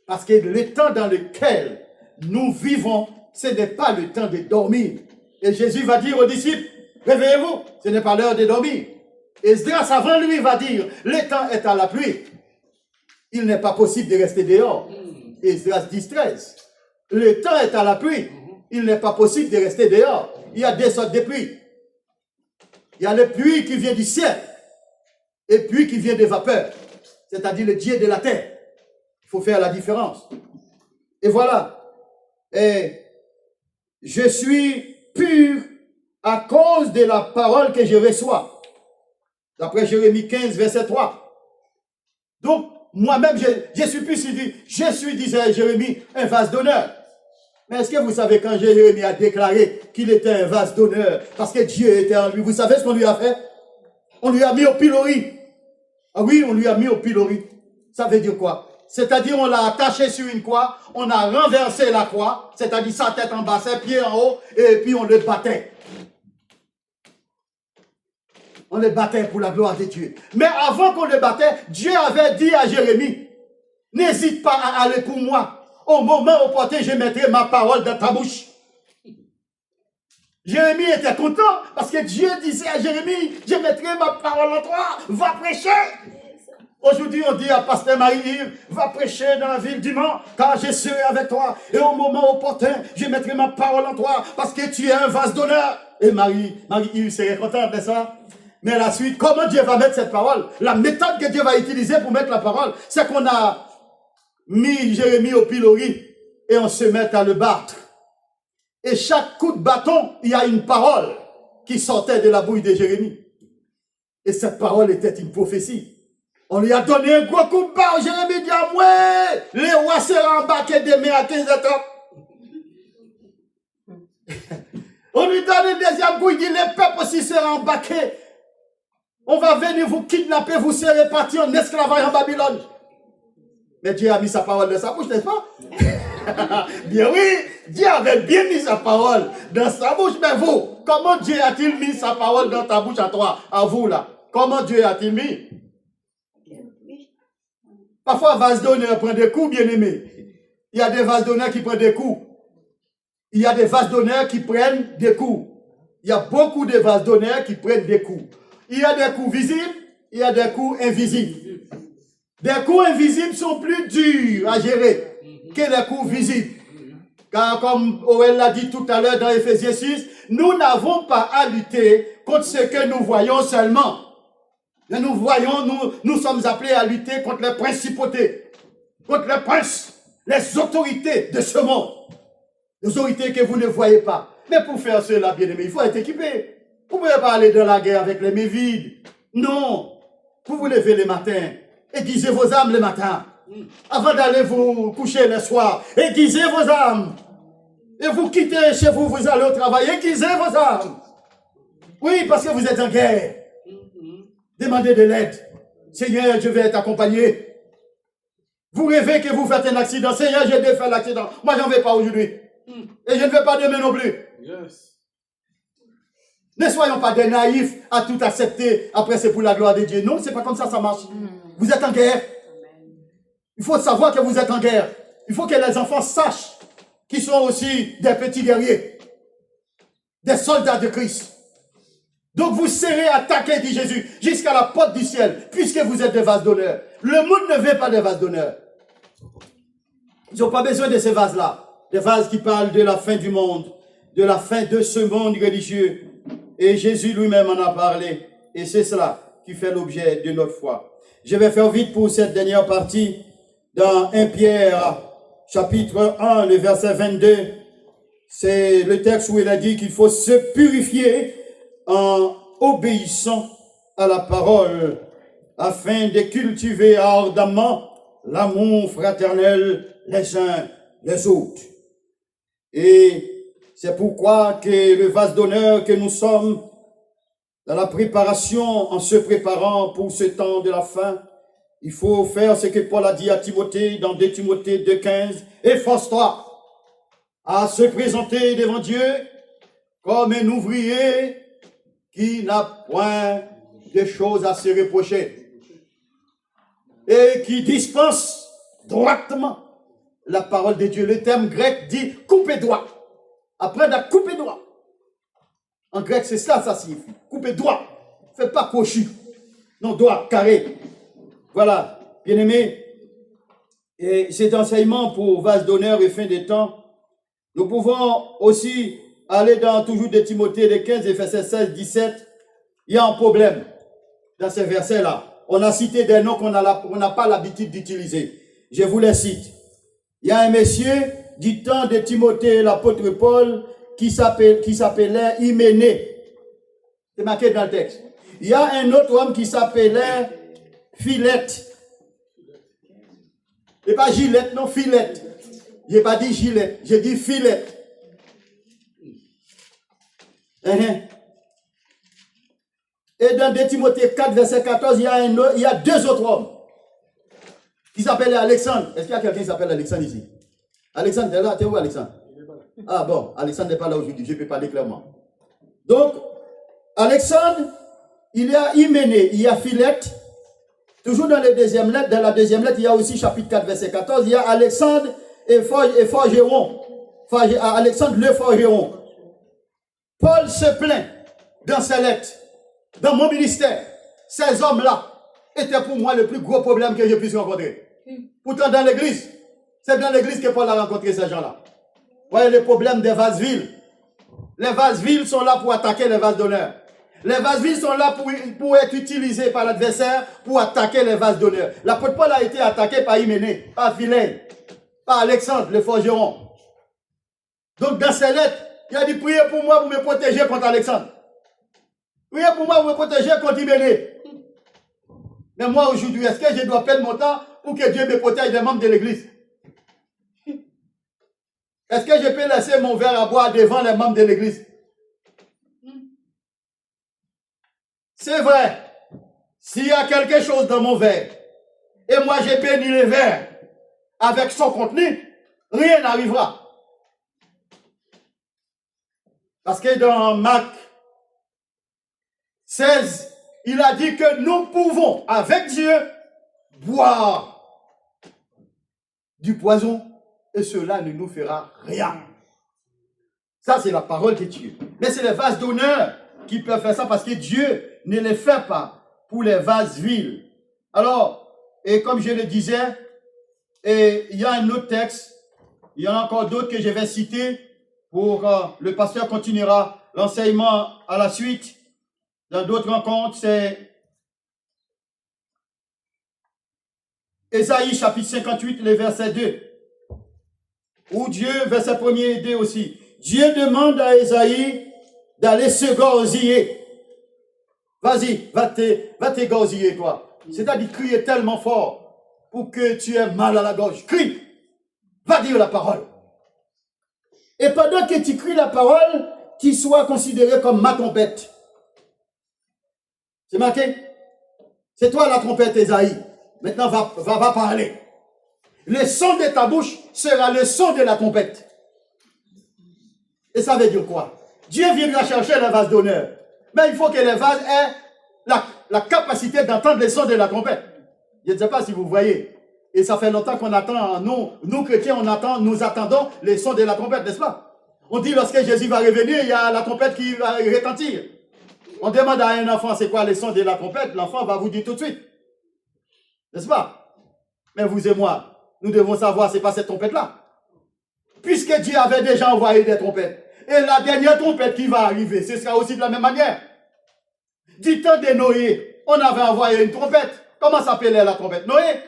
Parce que le temps dans lequel nous vivons, ce n'est pas le temps de dormir. Et Jésus va dire aux disciples, réveillez-vous, ce n'est pas l'heure de dormir. Esdras avant lui va dire, le temps est à la pluie. Il n'est pas possible de rester dehors. Esdras 10, 13. Le temps est à la pluie. Il n'est pas possible de rester dehors. Il y a 2 sortes de pluies. Il y a le pluie qui vient du ciel et pluie qui vient des vapeurs, c'est-à-dire le Dieu de la terre. Il faut faire la différence. Et voilà. Et je suis pur à cause de la parole que je reçois. D'après Jérémie 15, verset 3. Donc, moi-même, je suis plus dit, je suis, disait Jérémie, un vase d'honneur. Mais est-ce que vous savez quand Jérémie a déclaré qu'il était un vase d'honneur parce que Dieu était en lui, vous savez ce qu'on lui a fait? On lui a mis au pilori. Ah oui, on lui a mis au pilori. Ça veut dire quoi? C'est-à-dire on l'a attaché sur une croix, on a renversé la croix, c'est-à-dire sa tête en bas, ses pieds en haut, et puis on le battait. On le battait pour la gloire de Dieu. Mais avant qu'on le battait, Dieu avait dit à Jérémie, n'hésite pas à aller pour moi. Au moment opportun, je mettrai ma parole dans ta bouche. Jérémie était content parce que Dieu disait à Jérémie, je mettrai ma parole en toi, va prêcher. Aujourd'hui, on dit à Pasteur Marie-Yves, va prêcher dans la ville du Mans, car je serai avec toi. Et au moment opportun, je mettrai ma parole en toi parce que tu es un vase d'honneur. Et Marie-Yves serait contente de ça. Mais la suite, comment Dieu va mettre cette parole? La méthode que Dieu va utiliser pour mettre la parole, c'est qu'on a mis Jérémie au pilori et on se met à le battre. Et chaque coup de bâton, il y a une parole qui sortait de la bouche de Jérémie. Et cette parole était une prophétie. On lui a donné un gros coup de barre. Jérémie dit, ah ouais, les rois seront embarqués demain à 15 h. On lui donne une deuxième coup, il dit, les peuples aussi seront embarqués. On va venir vous kidnapper, vous serez partis en esclavage en Babylone. Mais Dieu a mis sa parole dans sa bouche, n'est-ce pas? Bien oui, Dieu avait bien mis sa parole dans sa bouche. Mais vous, comment Dieu a-t-il mis sa parole dans ta bouche à toi, à vous là? Comment Dieu a-t-il mis? Parfois, vase d'honneur prend des coups, bien aimé. Il y a des vases d'honneur qui prennent des coups. Il y a des vases d'honneur qui prennent des coups. Il y a beaucoup de vases d'honneur qui prennent des coups. Il y a des coups visibles, il y a des coups invisibles. Des coups invisibles sont plus durs à gérer que les coups visibles. Car comme Owen l'a dit tout à l'heure dans Éphésiens 6, nous n'avons pas à lutter contre ce que nous voyons seulement. Mais nous voyons, nous sommes appelés à lutter contre les principautés, contre les princes, les autorités de ce monde. Les autorités que vous ne voyez pas. Mais pour faire cela, bien aimé, il faut être équipé. Vous ne pouvez pas aller dans la guerre avec les mains vides. Non. Vous vous levez le matin, aiguisez vos âmes le matin. Avant d'aller vous coucher le soir, aiguisez vos âmes. Et vous quittez chez vous, vous allez au travail, aiguisez vos âmes. Oui, parce que vous êtes en guerre. Demandez de l'aide. Seigneur, je vais t'accompagner. Vous rêvez que vous faites un accident. Seigneur, j'ai dû faire l'accident. Moi, j'en vais pas aujourd'hui. Et je ne vais pas demain non plus. Yes. Ne soyons pas des naïfs à tout accepter. Après, c'est pour la gloire de Dieu. Non, c'est pas comme ça marche. Vous êtes en guerre. Il faut savoir que vous êtes en guerre. Il faut que les enfants sachent qu'ils sont aussi des petits guerriers. Des soldats de Christ. Donc vous serez attaqués, dit Jésus, jusqu'à la porte du ciel, puisque vous êtes des vases d'honneur. Le monde ne veut pas des vases d'honneur. Ils n'ont pas besoin de ces vases-là. Des vases qui parlent de la fin du monde, de la fin de ce monde religieux. Et Jésus lui-même en a parlé. Et c'est cela qui fait l'objet de notre foi. Je vais faire vite pour cette dernière partie. Dans 1 Pierre, chapitre 1, le verset 22, c'est le texte où il a dit qu'il faut se purifier en obéissant à la parole, afin de cultiver ardemment l'amour fraternel les uns les autres. Et c'est pourquoi que le vase d'honneur que nous sommes, dans la préparation, en se préparant pour ce temps de la fin, il faut faire ce que Paul a dit à Timothée dans 2 Timothée 2,15. Efforce-toi à se présenter devant Dieu comme un ouvrier qui n'a point de choses à se reprocher et qui dispense droitement la parole de Dieu. Le terme grec dit couper droit. Apprendre à couper droit. En grec, c'est ça signifie. Couper droit. Faites pas cochu. Non, droit, carré. Voilà, bien-aimés. Et cet enseignement pour vase d'honneur et fin des temps, nous pouvons aussi aller dans toujours de Timothée, les 15 et versets 16, 17. Il y a un problème dans ces versets-là. On a cité des noms qu'on n'a pas l'habitude d'utiliser. Je vous les cite. Il y a un monsieur du temps de Timothée, l'apôtre Paul, qui s'appelait Hyménée. C'est marqué dans le texte. Il y a un autre homme qui s'appelait Philette. C'est pas Gillette, non, Philette. Je n'ai pas dit Gillette, j'ai dit Philette. Et dans 2 Timothée 4, verset 14, il y a deux autres hommes qui s'appellent Alexandre. Est-ce qu'il y a quelqu'un qui s'appelle Alexandre ici? Alexandre, t'es là? T'es où, Alexandre? Ah bon, Alexandre n'est pas là aujourd'hui, je peux parler clairement. Donc, Alexandre, il y a Hyménée, il y a Philette. Toujours dans la deuxième lettre, il y a aussi chapitre 4, verset 14, il y a Alexandre et Forgeron. Alexandre le Forgeron. Paul se plaint dans ses lettres, dans mon ministère. Ces hommes-là étaient pour moi le plus gros problème que je puisse rencontrer. Pourtant, dans l'église, c'est dans l'église que Paul a rencontré ces gens-là. Vous voyez le problème des vases viles. Les vases viles sont là pour attaquer les vases d'honneur. Les vases viles sont là pour être utilisés par l'adversaire pour attaquer les vases d'honneur. L'apôtre Paul a été attaqué par Hyménée, par Philette, par Alexandre, le forgeron. Donc dans ses lettres, il a dit, priez pour moi pour me protéger contre Alexandre. Priez pour moi pour me protéger contre Hyménée. Mais moi aujourd'hui, est-ce que je dois perdre mon temps pour que Dieu me protège des membres de l'église? Est-ce que je peux laisser mon verre à boire devant les membres de l'église? C'est vrai. S'il y a quelque chose dans mon verre, et moi j'ai béni le verre avec son contenu, rien n'arrivera. Parce que dans Marc 16, il a dit que nous pouvons, avec Dieu, boire du poison et cela ne nous fera rien. Ça, c'est la parole de Dieu. Mais c'est les vases d'honneur qui peuvent faire ça parce que Dieu ne les fait pas pour les vases vils. Alors, et comme je le disais, et il y a un autre texte, Il y en a encore d'autres que je vais citer pour le pasteur continuera l'enseignement à la suite. Dans d'autres rencontres, c'est Ésaïe chapitre 58, le verset 2. Où Dieu, verset 1er et 2 aussi. Dieu demande à Ésaïe d'aller se gorsiller. Vas-y, va t'égosiller, toi. C'est-à-dire crier tellement fort pour que tu aies mal à la gorge. Crie. Va dire la parole. Et pendant que tu cries la parole, tu sois considéré comme ma trompette. C'est marqué? C'est toi la trompette, Ésaïe. Maintenant, va parler. Le son de ta bouche sera le son de la trompette. Et ça veut dire quoi? Dieu viendra chercher le vase d'honneur. Mais il faut que les vases aient la capacité d'entendre le son de la trompette. Je ne sais pas si vous voyez. Et ça fait longtemps qu'on attend, nous chrétiens, nous attendons le son de la trompette, n'est-ce pas? On dit lorsque Jésus va revenir, il y a la trompette qui va retentir. On demande à un enfant c'est quoi le son de la trompette, l'enfant va vous dire tout de suite. N'est-ce pas? Mais vous et moi, nous devons savoir c'est pas cette trompette-là. Puisque Dieu avait déjà envoyé des trompettes. Et la dernière trompette qui va arriver, ce sera aussi de la même manière. Du temps de Noé, on avait envoyé une trompette. Comment s'appelait la trompette? Noé.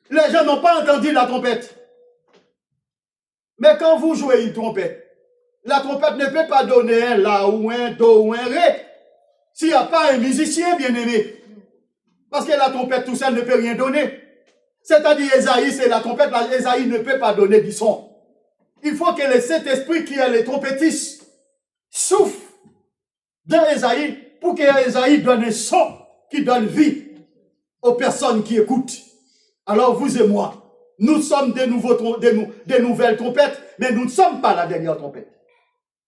Les gens n'ont pas entendu la trompette. Mais quand vous jouez une trompette, la trompette ne peut pas donner un la ou un do ou un ré. S'il n'y a pas un musicien bien aimé. Parce que la trompette tout seul ne peut rien donner. C'est-à-dire Ésaïe, c'est la trompette, Ésaïe ne peut pas donner du son. Il faut que le Saint-Esprit qui est le trompetiste souffle dans Ésaïe pour que Ésaïe donne un son qui donne vie aux personnes qui écoutent. Alors vous et moi, nous sommes des nouvelles trompettes, mais nous ne sommes pas la dernière trompette.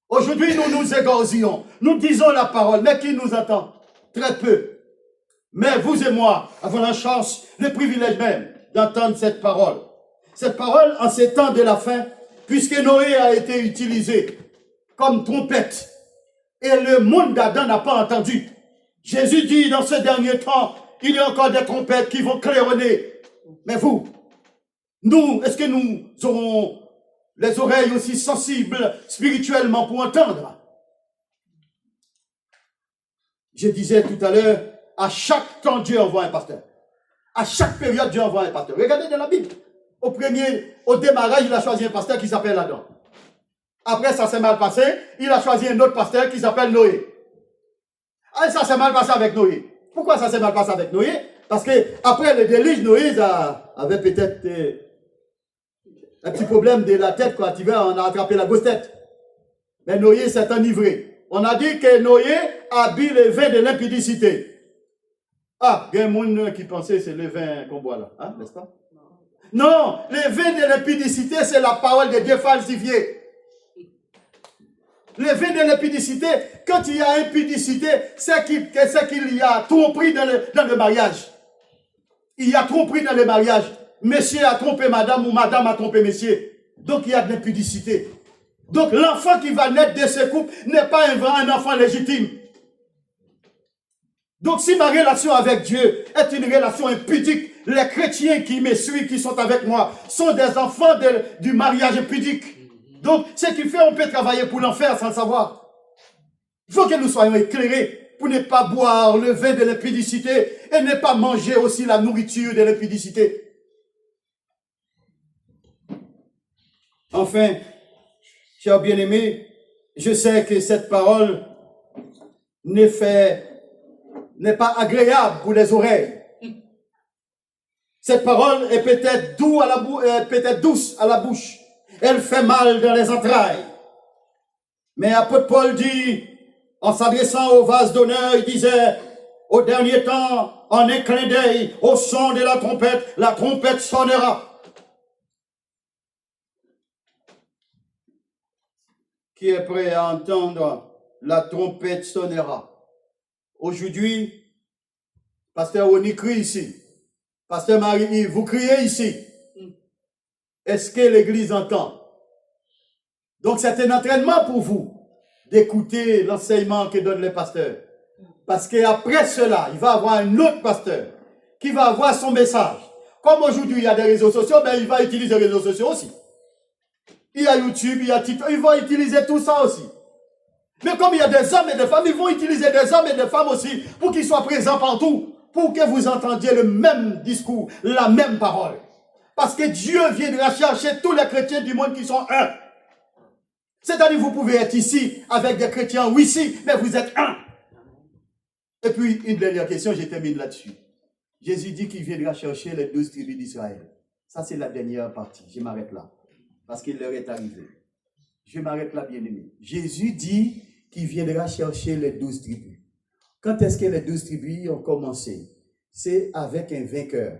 Aujourd'hui, nous nous égosillons, nous disons la parole, mais qui nous entend? Très peu. Mais vous et moi avons la chance, le privilège même d'entendre cette parole. Cette parole en ces temps de la fin, puisque Noé a été utilisé comme trompette et le monde d'Adam n'a pas entendu. Jésus dit dans ce dernier temps, il y a encore des trompettes qui vont claironner. Mais vous, nous, est-ce que nous aurons les oreilles aussi sensibles spirituellement pour entendre? Je disais tout à l'heure, à chaque temps, Dieu envoie un pasteur. À chaque période, Dieu envoie un pasteur. Regardez dans la Bible. Au démarrage, il a choisi un pasteur qui s'appelle Adam. Après, ça s'est mal passé. Il a choisi un autre pasteur qui s'appelle Noé. Ah, ça s'est mal passé avec Noé. Pourquoi ça s'est mal passé avec Noé? Parce que après le déluge, Noé avait peut-être un petit problème de la tête, quoi. Tu vois, on a attrapé la grosse tête. Mais Noé s'est enivré. On a dit que Noé a bu le vin de l'impudicité. Ah, il y a un monde qui pensait que c'est le vin qu'on boit là, hein, n'est-ce pas? Non, le vin de l'impudicité, c'est la parole de Dieu falsifiée. Le vin de l'impudicité, quand il y a impudicité, c'est qu'il y a tromperie dans le mariage. Il y a tromperie dans le mariage. Monsieur a trompé madame ou madame a trompé monsieur. Donc il y a de l'impudicité. Donc l'enfant qui va naître de ce couple n'est pas un enfant légitime. Donc si ma relation avec Dieu est une relation impudique, les chrétiens qui me suivent, qui sont avec moi, sont des enfants du mariage impudique. Donc ce qui fait, on peut travailler pour l'enfer sans le savoir. Il faut que nous soyons éclairés pour ne pas boire le vin de l'impudicité et ne pas manger aussi la nourriture de l'impudicité. Enfin, chers bien-aimés, je sais que cette parole n'est pas agréable pour les oreilles. Cette parole est peut-être douce à la bouche. Elle fait mal dans les entrailles. Mais apôtre Paul dit, en s'adressant au vase d'honneur, il disait, au dernier temps, en un clin d'œil, au son de la trompette sonnera. Qui est prêt à entendre? La trompette sonnera. Aujourd'hui, pasteur Oni crie ici. Pasteur Marie-Yves, vous criez ici. Est-ce que l'église entend? Donc c'est un entraînement pour vous d'écouter l'enseignement que donne le pasteur. Parce qu'après cela, il va avoir un autre pasteur qui va avoir son message. Comme aujourd'hui il y a des réseaux sociaux, ben il va utiliser les réseaux sociaux aussi. il y a YouTube, il y a TikTok, ils vont utiliser tout ça aussi. Mais comme il y a des hommes et des femmes, ils vont utiliser des hommes et des femmes aussi pour qu'ils soient présents partout, pour que vous entendiez le même discours, la même parole. Parce que Dieu viendra chercher tous les chrétiens du monde qui sont un. C'est-à-dire vous pouvez être ici avec des chrétiens, oui, si, mais vous êtes un. Et puis, une dernière question, je termine là-dessus. Jésus dit qu'il viendra chercher les 12 tribus d'Israël. Ça, c'est la dernière partie. Je m'arrête là. Parce qu'il leur est arrivé. Je m'arrête là, bien-aimé. Jésus dit qu'il viendra chercher les 12 tribus. Quand est-ce que les 12 tribus ont commencé? C'est avec un vainqueur.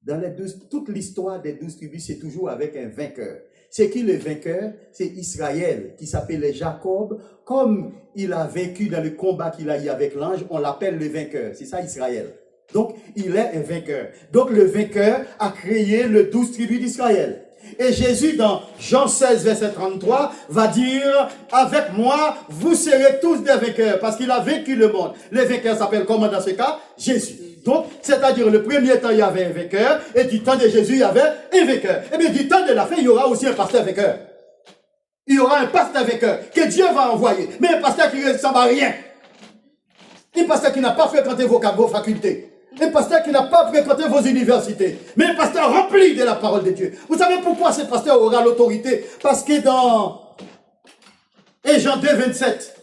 Dans les 12, toute l'histoire des 12 tribus, c'est toujours avec un vainqueur. C'est qui le vainqueur? C'est Israël, qui s'appelait Jacob. Comme il a vaincu dans le combat qu'il a eu avec l'ange, on l'appelle le vainqueur. C'est ça Israël. Donc, il est un vainqueur. Donc, le vainqueur a créé le 12 tribus d'Israël. Et Jésus, dans Jean 16, verset 33, va dire, avec moi, vous serez tous des vainqueurs, parce qu'il a vaincu le monde. Le vainqueur s'appelle comment dans ce cas? Jésus. Donc, c'est-à-dire, le premier temps, il y avait un vainqueur, et du temps de Jésus, il y avait un vainqueur. Et bien, du temps de la fin, il y aura aussi un pasteur vainqueur. Il y aura un pasteur vainqueur que Dieu va envoyer. Mais un pasteur qui ne ressemble à rien. Un pasteur qui n'a pas fréquenté vos facultés. Un pasteur qui n'a pas fréquenté vos universités, mais un pasteur rempli de la parole de Dieu. Vous savez pourquoi ce pasteur aura l'autorité? Parce que dans 1 Jean 2, 27.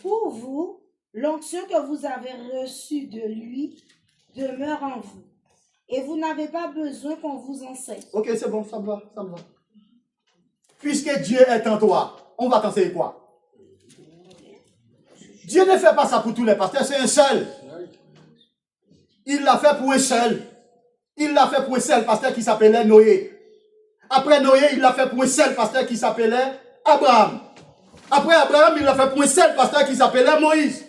Pour vous, l'onction que vous avez reçue de lui demeure en vous. Et vous n'avez pas besoin qu'on vous enseigne. Ok, c'est bon, ça me va, ça me va. Puisque Dieu est en toi, on va t'enseigner quoi? Dieu ne fait pas ça pour tous les pasteurs, c'est un seul. Il l'a fait pour un seul. Il l'a fait pour un seul pasteur qui s'appelait Noé. Après Noé, il l'a fait pour un seul pasteur qui s'appelait Abraham. Après Abraham, il l'a fait pour un seul pasteur qui s'appelait Moïse.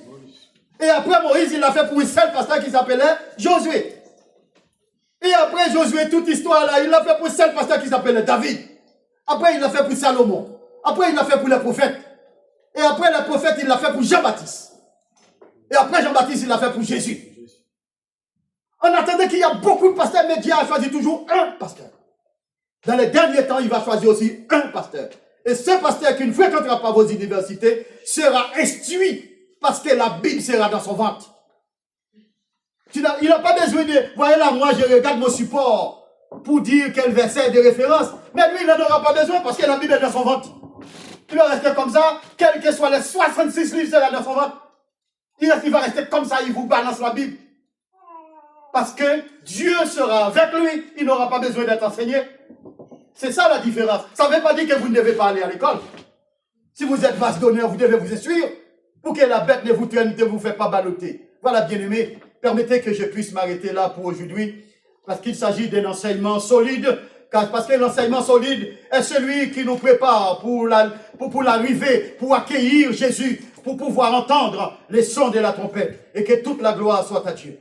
Et après Moïse, il l'a fait pour un seul pasteur qui s'appelait Josué. Et après Josué, toute histoire là, il l'a fait pour un seul pasteur qui s'appelait David. Après, il l'a fait pour Salomon. Après, il l'a fait pour les prophètes. Et après les prophètes, il l'a fait pour Jean-Baptiste. Et après Jean-Baptiste, il l'a fait pour Jésus. On attendait qu'il y a beaucoup de pasteurs, mais Dieu a choisi toujours un pasteur. Dans les derniers temps, il va choisir aussi un pasteur. Et ce pasteur qui ne fréquentera pas vos universités sera instruit parce que la Bible sera dans son ventre. Il n'a pas besoin de... Voyez là, moi, je regarde mon support pour dire quel verset de référence. Mais lui, il n'en aura pas besoin parce que la Bible est dans son ventre. Il va rester comme ça, quels que soient les 66 livres sera dans son ventre. Il va rester comme ça, il vous balance la Bible. Parce que Dieu sera avec lui, il n'aura pas besoin d'être enseigné. C'est ça la différence. Ça ne veut pas dire que vous ne devez pas aller à l'école. Si vous êtes vache d'honneur, vous devez vous instruire pour que la bête ne vous traîne, ne vous fait pas balloter. Voilà, bien-aimés, permettez que je puisse m'arrêter là pour aujourd'hui, parce qu'il s'agit d'un enseignement solide, parce que l'enseignement solide est celui qui nous prépare pour l'arrivée, pour accueillir Jésus, pour pouvoir entendre les sons de la trompette, et que toute la gloire soit à Dieu.